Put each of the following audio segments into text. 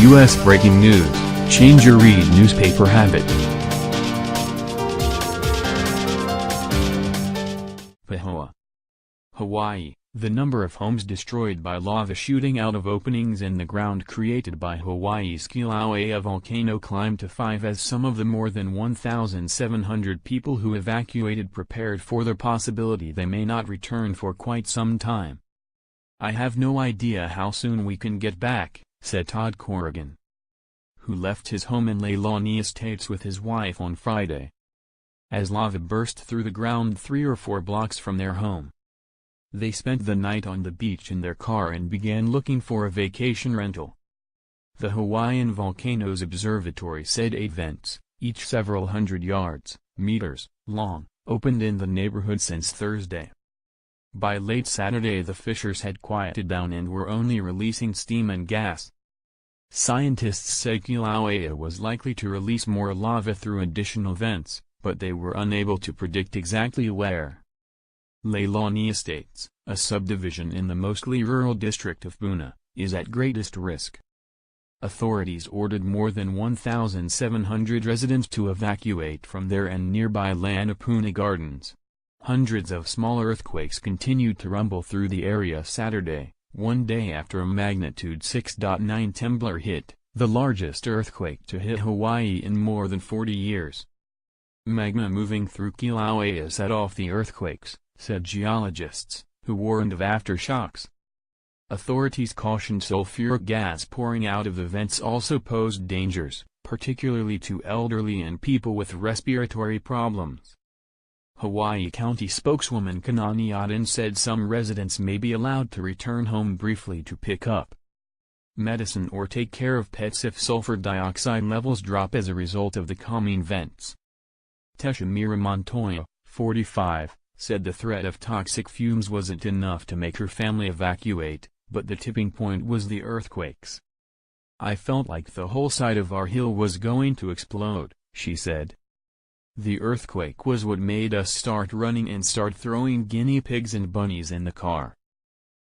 U.S. breaking news, change your read newspaper habit. Pahoa, Hawaii. The number of homes destroyed by lava shooting out of openings in the ground created by Hawaii's Kilauea volcano climbed to 5 as some of the more than 1,700 people who evacuated prepared for the possibility they may not return for quite some time. "I have no idea how soon we can get back," said Todd Corrigan, who left his home in Leilani Estates with his wife on Friday, as lava burst through the ground 3 or 4 blocks from their home. They spent the night on the beach in their car and began looking for a vacation rental. The Hawaiian Volcanoes Observatory said 8 vents, each several hundred meters, long, opened in the neighborhood since Thursday. By late Saturday the fissures had quieted down and were only releasing steam and gas. Scientists said Kilauea was likely to release more lava through additional vents, but they were unable to predict exactly where. Leilani Estates, a subdivision in the mostly rural district of Puna, is at greatest risk. Authorities ordered more than 1,700 residents to evacuate from there and nearby Lanipuna Gardens. Hundreds of small earthquakes continued to rumble through the area Saturday, one day after a magnitude 6.9 tremor hit, the largest earthquake to hit Hawaii in more than 40 years. Magma moving through Kilauea set off the earthquakes, said geologists, who warned of aftershocks. Authorities cautioned sulfuric gas pouring out of the vents also posed dangers, particularly to elderly and people with respiratory problems. Hawaii County spokeswoman Leilani Estates said some residents may be allowed to return home briefly to pick up medicine or take care of pets if sulfur dioxide levels drop as a result of the calming vents. Teshamira Montoya, 45, said the threat of toxic fumes wasn't enough to make her family evacuate, but the tipping point was the earthquakes. "I felt like the whole side of our hill was going to explode," she said. "The earthquake was what made us start running and start throwing guinea pigs and bunnies in the car."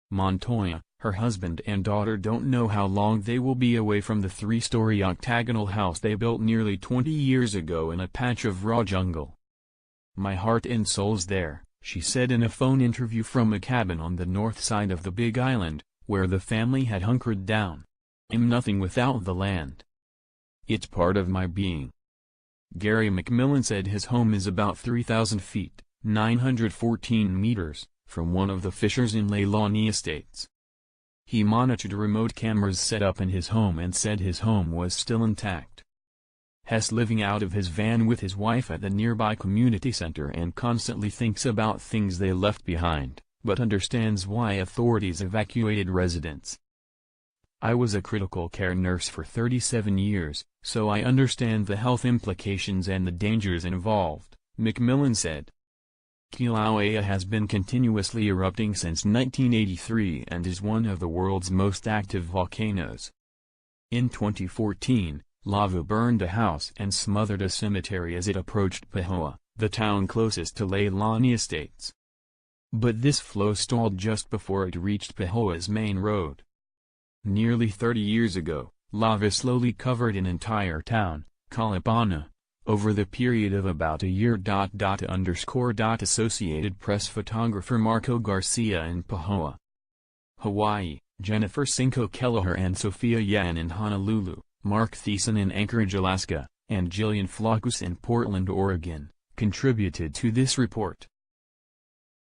Montoya, her husband and daughter don't know how long they will be away from the 3-story octagonal house they built nearly 20 years ago in a patch of raw jungle. "My heart and soul's there," she said in a phone interview from a cabin on the north side of the Big Island, where the family had hunkered down. "I'm nothing without the land. It's part of my being." Gary McMillan said his home is about 3,000 feet, 914 meters, from one of the fissures in Leilani Estates. He monitored remote cameras set up in his home and said his home was still intact. Hess living out of his van with his wife at the nearby community center and constantly thinks about things they left behind, but understands why authorities evacuated residents. "I was a critical care nurse for 37 years, so I understand the health implications and the dangers involved," McMillan said. Kilauea has been continuously erupting since 1983 and is one of the world's most active volcanoes. In 2014, lava burned a house and smothered a cemetery as it approached Pahoa, the town closest to Leilani Estates. But this flow stalled just before it reached Pahoa's main road. Nearly 30 years ago, lava slowly covered an entire town, Kalapana, over the period of about a year. Associated Press photographer Marco Garcia in Pahoa, Hawaii, Jennifer Cinco Kelleher and Sophia Yan in Honolulu, Mark Thiessen in Anchorage, Alaska, and Jillian Flockus in Portland, Oregon, contributed to this report.